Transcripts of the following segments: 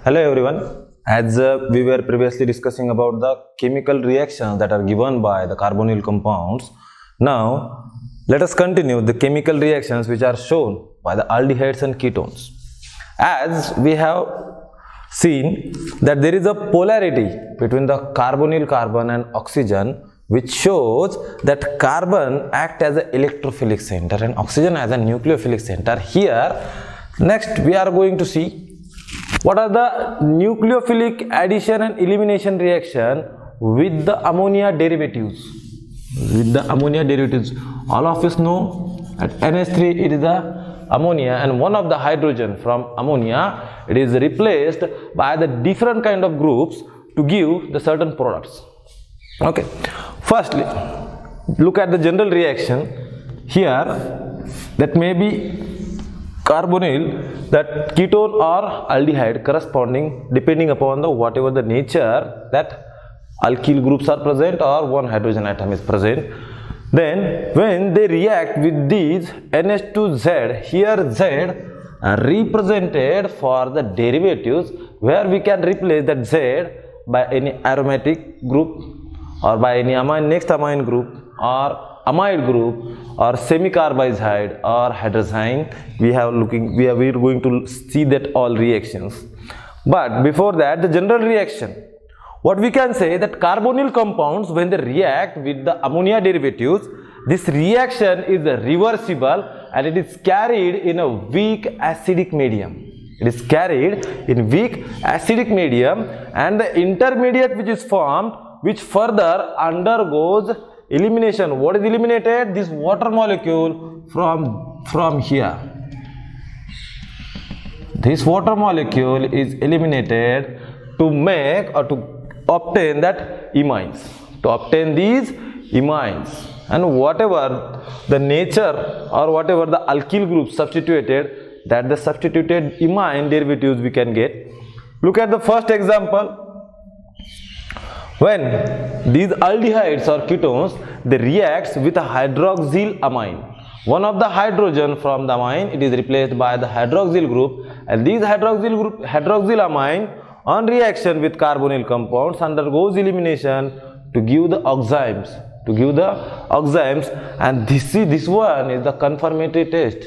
Hello everyone. As we were previously discussing about the chemical reactions that are given by the carbonyl compounds, now let us continue the chemical reactions which are shown by the aldehydes and ketones. As we have seen that there is a polarity between the carbonyl carbon and oxygen, which shows that carbon acts as an electrophilic center and oxygen as a nucleophilic center. Here, next we are going to see what are the nucleophilic addition and elimination reaction with the ammonia derivatives. All of us know at NH3 it is the ammonia, and one of the hydrogen from ammonia, it is replaced by the different kind of groups to give the certain products. Okay, firstly look at the general reaction here, that may be carbonyl, that ketone or aldehyde corresponding depending upon the whatever the nature that alkyl groups are present or one hydrogen atom is present. Then when they react with these NH2Z, here Z are represented for the derivatives, where we can replace that Z by any aromatic group or by any next amine group or amide group or semicarbazide or hydrazine. We are going to see that all reactions. But before that, the general reaction, what we can say that carbonyl compounds, when they react with the ammonia derivatives, this reaction is reversible and it is carried in a weak acidic medium. It is carried in weak acidic medium, and the intermediate which is formed, which further undergoes elimination. What is eliminated? This water molecule from here. This water molecule is eliminated to make or to obtain that imines. To obtain these imines, and whatever the nature or whatever the alkyl group substituted, that the substituted imine derivatives we can get. Look at the first example. When these aldehydes or ketones, they react with a hydroxyl amine. One of the hydrogen from the amine, it is replaced by the hydroxyl group, and these hydroxyl amine on reaction with carbonyl compounds undergoes elimination to give the oximes. And this one is the confirmatory test.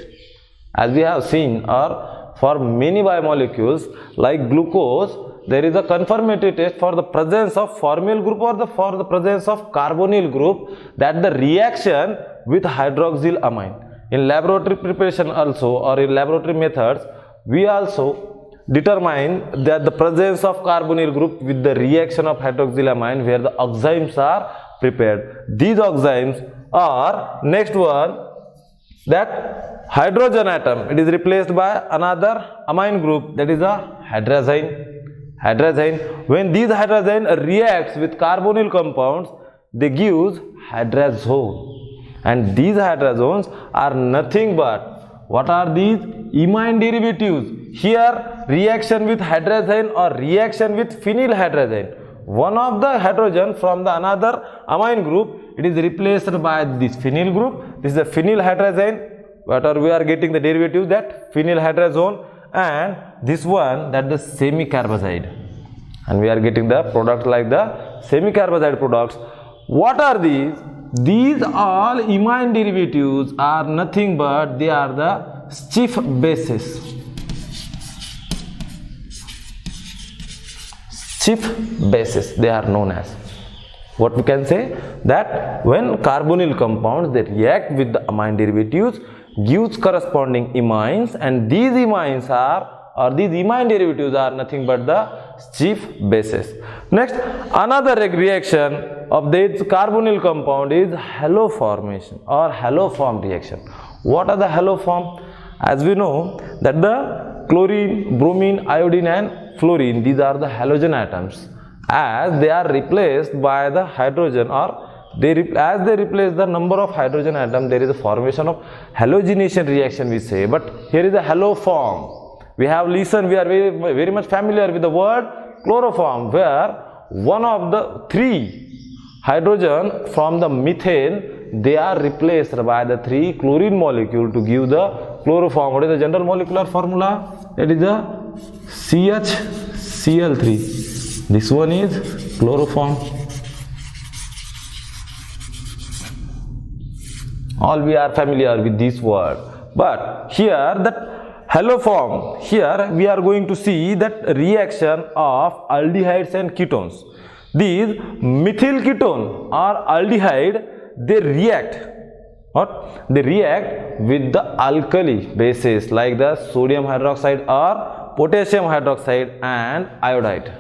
As we have seen, or for many biomolecules like glucose, there is a confirmatory test for the presence of formyl group or for the presence of carbonyl group, that the reaction with hydroxyl amine. In laboratory preparation also, or in laboratory methods, we also determine that the presence of carbonyl group with the reaction of hydroxyl amine, where the oximes are prepared. These oximes are, next one, that hydrogen atom, it is replaced by another amine group, that is a hydrazine. When these hydrazine reacts with carbonyl compounds, they give hydrazone, and these hydrazones are nothing but, what are these? Imine derivatives. Here reaction with hydrazine or reaction with phenylhydrazine. One of the hydrogen from the another amine group, it is replaced by this phenyl group. This is the phenylhydrazine. What are we are getting the derivative, that phenylhydrazone, and this one, that the semicarbazide, and we are getting the product like the semicarbazide products. What are these? These all imine derivatives are nothing but they are the Schiff bases. They are known as. What we can say, that when carbonyl compounds they react with the amine derivatives, gives corresponding imines, and these imines are, or these imine derivatives are nothing but the Schiff bases. Next, another reaction of this carbonyl compound is halo formation or haloform reaction. What are the haloform? As we know that the chlorine, bromine, iodine and fluorine, these are the halogen atoms. As they are replaced by the hydrogen, or as they replace the number of hydrogen atom, there is a formation of halogenation reaction we say, but here is a haloform. We have listened, we are very much familiar with the word chloroform, where one of the three hydrogen from the methane, they are replaced by the three chlorine molecule to give the chloroform. What is the general molecular formula? It is the CHCl3. This one is chloroform. All we are familiar with this word, but here that haloform, here we are going to see that reaction of aldehydes and ketones. These methyl ketone or aldehyde, they react. What? They react with the alkali bases like the sodium hydroxide or potassium hydroxide and iodide.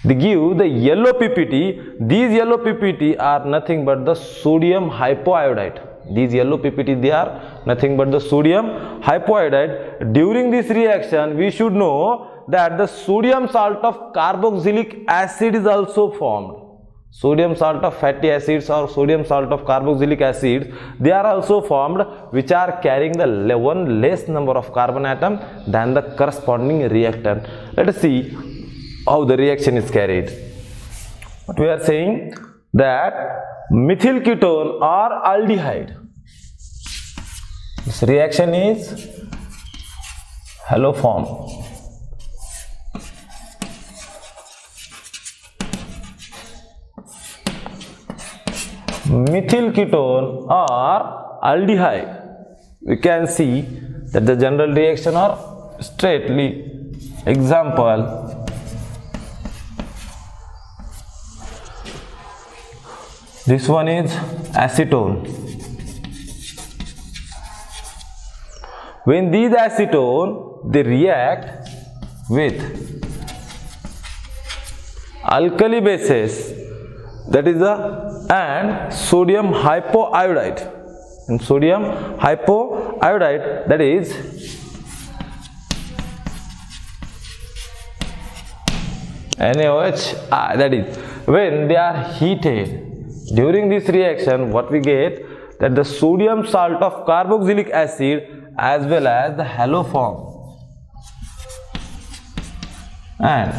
They give the yellow PPT. These yellow PPT are nothing but the sodium hypoiodide. These yellow PPT, they are nothing but the sodium hypoiodide. During this reaction, we should know that the sodium salt of carboxylic acid is also formed. Sodium salt of fatty acids or sodium salt of carboxylic acids, they are also formed, which are carrying the one less number of carbon atom than the corresponding reactant. Let us see how the reaction is carried. What we are saying, that methyl ketone or aldehyde, this reaction is haloform. Methyl ketone or aldehyde, we can see that the general reaction are straightly. Example, this one is acetone. When these acetone, they react with alkali bases, that is and sodium hypoiodide, and sodium hypoiodide, that is NaOH, that is when they are heated. During this reaction, what we get, that the sodium salt of carboxylic acid as well as the haloform and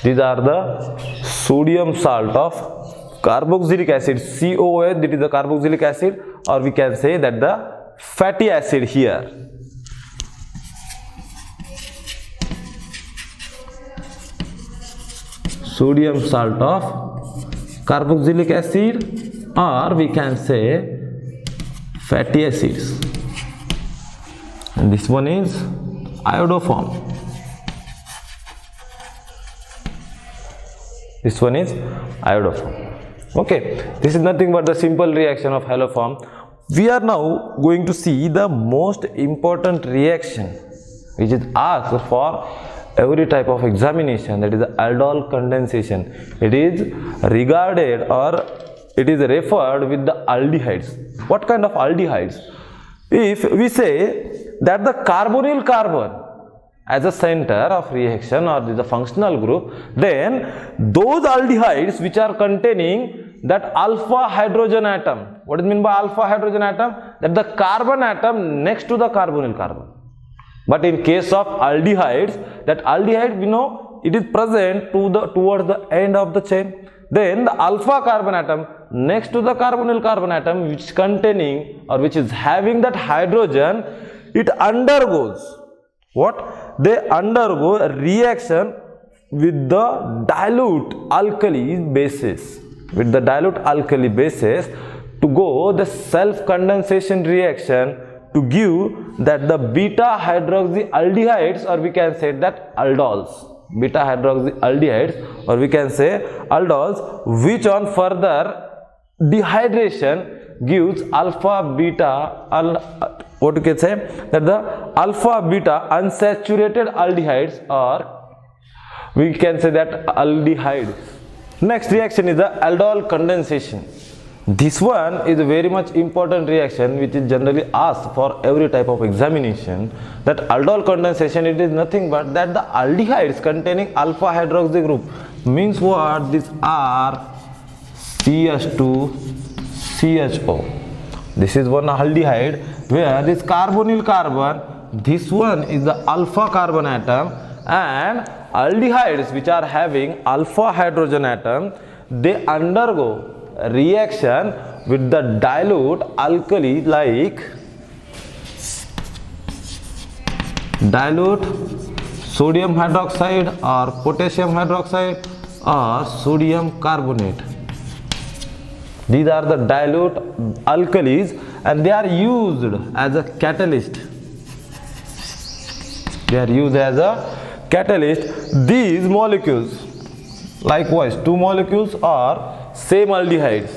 these are the sodium salt of carboxylic acid, COOH, that is the carboxylic acid, or we can say that the fatty acid here. Sodium salt of carboxylic acid, or we can say fatty acids, and this one is iodoform. This one is iodoform. Okay, this is nothing but the simple reaction of haloform. We are now going to see the most important reaction which is asked for every type of examination, that is the aldol condensation. It is regarded or it is referred with the aldehydes. What kind of aldehydes? If we say that the carbonyl carbon as a center of reaction or the functional group, then those aldehydes which are containing that alpha hydrogen atom. What is meant by alpha hydrogen atom? That the carbon atom next to the carbonyl carbon. But in case of aldehydes, that aldehyde, we know it is present towards the end of the chain. Then the alpha carbon atom next to the carbonyl carbon atom, which is containing or which is having that hydrogen, it undergoes what? They undergo a reaction with the dilute alkali bases. With the dilute alkali bases to go the self condensation reaction to give that the beta hydroxyaldehydes, or we can say that aldols, beta hydroxyaldehydes, or we can say aldols, which on further dehydration gives alpha beta, what you can say, that the alpha beta unsaturated aldehydes, or we can say that aldehyde. Next reaction is the aldol condensation. This one is a very much important reaction which is generally asked for every type of examination. That aldol condensation, it is nothing but that the aldehydes containing alpha hydroxy group, means what? These are CH2CHO. This is one aldehyde where this carbonyl carbon, this one is the alpha carbon atom, and aldehydes which are having alpha hydrogen atom, they undergo reaction with the dilute alkali like dilute sodium hydroxide or potassium hydroxide or sodium carbonate. These are the dilute alkalis and they are used as a catalyst. They are used as a catalyst. These molecules, likewise, two molecules are same aldehydes.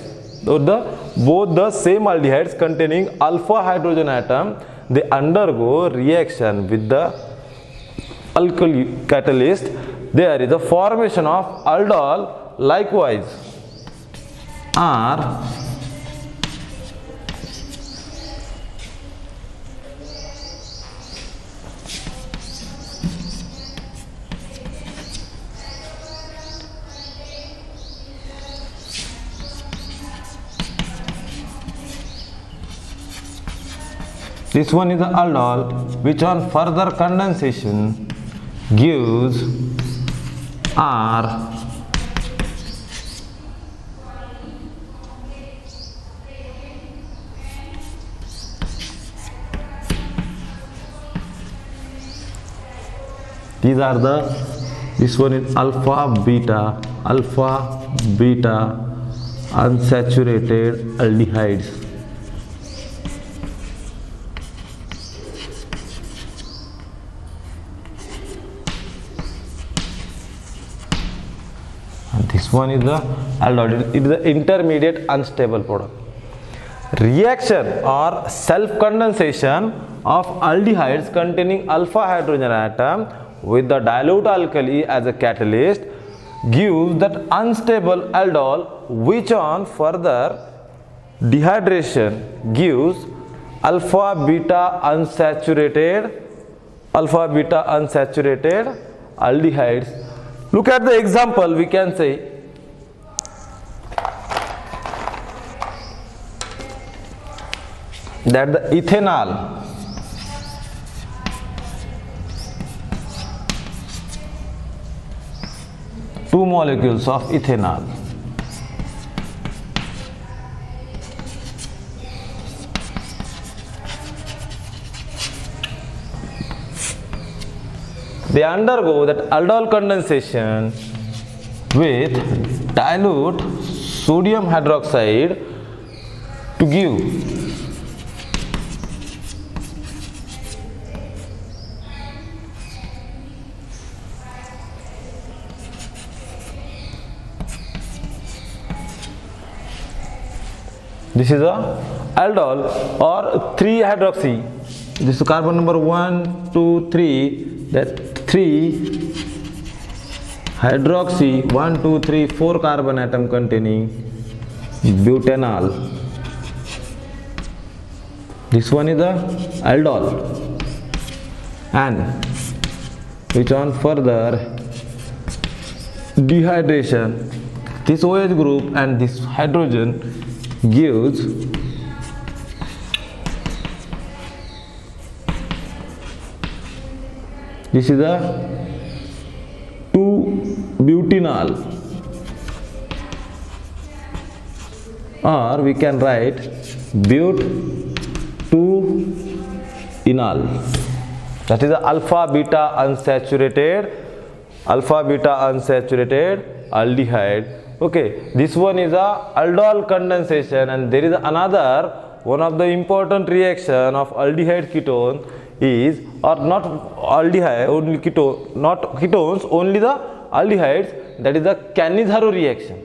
Both the same aldehydes containing alpha hydrogen atom, they undergo reaction with the alkali catalyst. There is a formation of aldol, likewise, are this one is the aldol, which on further condensation gives R these are the, this one is alpha beta unsaturated aldehydes. This one is the aldol. It is the intermediate unstable product. Reaction or self-condensation of aldehydes containing alpha hydrogen atom with the dilute alkali as a catalyst gives that unstable aldol, which on further dehydration gives alpha beta unsaturated aldehydes. Look at the example. We can say that the ethanol two molecules of ethanol they undergo that aldol condensation with dilute sodium hydroxide to give this is a aldol or 3-hydroxy. This is carbon number 1, 2, 3. That 3-hydroxy 1, 2, 3, 4 carbon atom containing butanol. This one is the aldol, and which on further dehydration this OH group and this hydrogen gives this is a 2-butanol, or we can write but-2-enol. That is the alpha beta unsaturated aldehyde. Okay, this one is a aldol condensation, and there is another one of the important reaction of aldehyde ketone is, or not aldehyde only ketone, not ketones, only the aldehydes, that is the Cannizzaro reaction.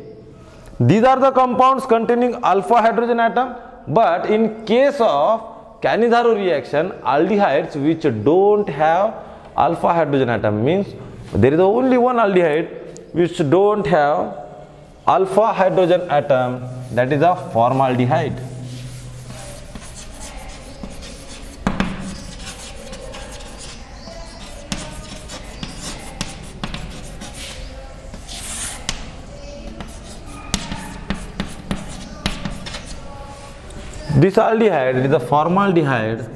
These are the compounds containing alpha hydrogen atom, but in case of Cannizzaro reaction, aldehydes which don't have alpha hydrogen atom, means there is only one aldehyde which don't have alpha hydrogen atom, that is a formaldehyde. This aldehyde is a formaldehyde.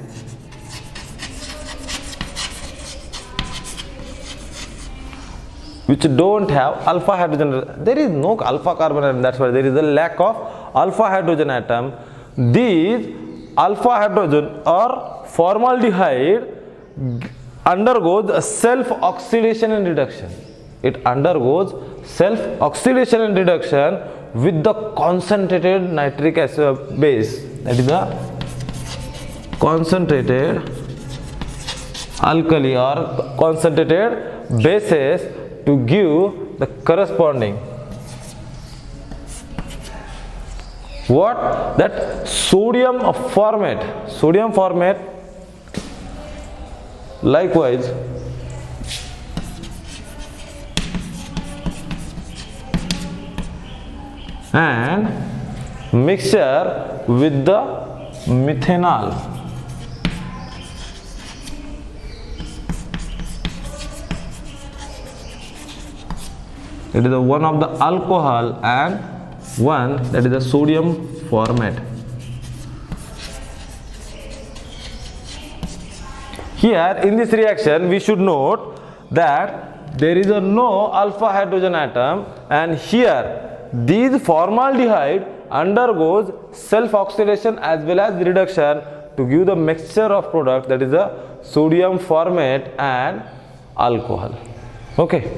which don't have alpha hydrogen. There is no alpha carbon atom, that's why there is a lack of alpha hydrogen atom. These alpha hydrogen or formaldehyde undergoes a self oxidation and reduction. It undergoes self oxidation and reduction with the concentrated nitric acid base, that is the concentrated alkali or concentrated bases, to give the corresponding what, that sodium formate. Likewise, and mixture with the methanol. It is one of the alcohol and one that is the sodium formate. Here in this reaction we should note that there is no alpha hydrogen atom, and here these formaldehyde undergoes self oxidation as well as reduction to give the mixture of product, that is the sodium formate and alcohol. Okay.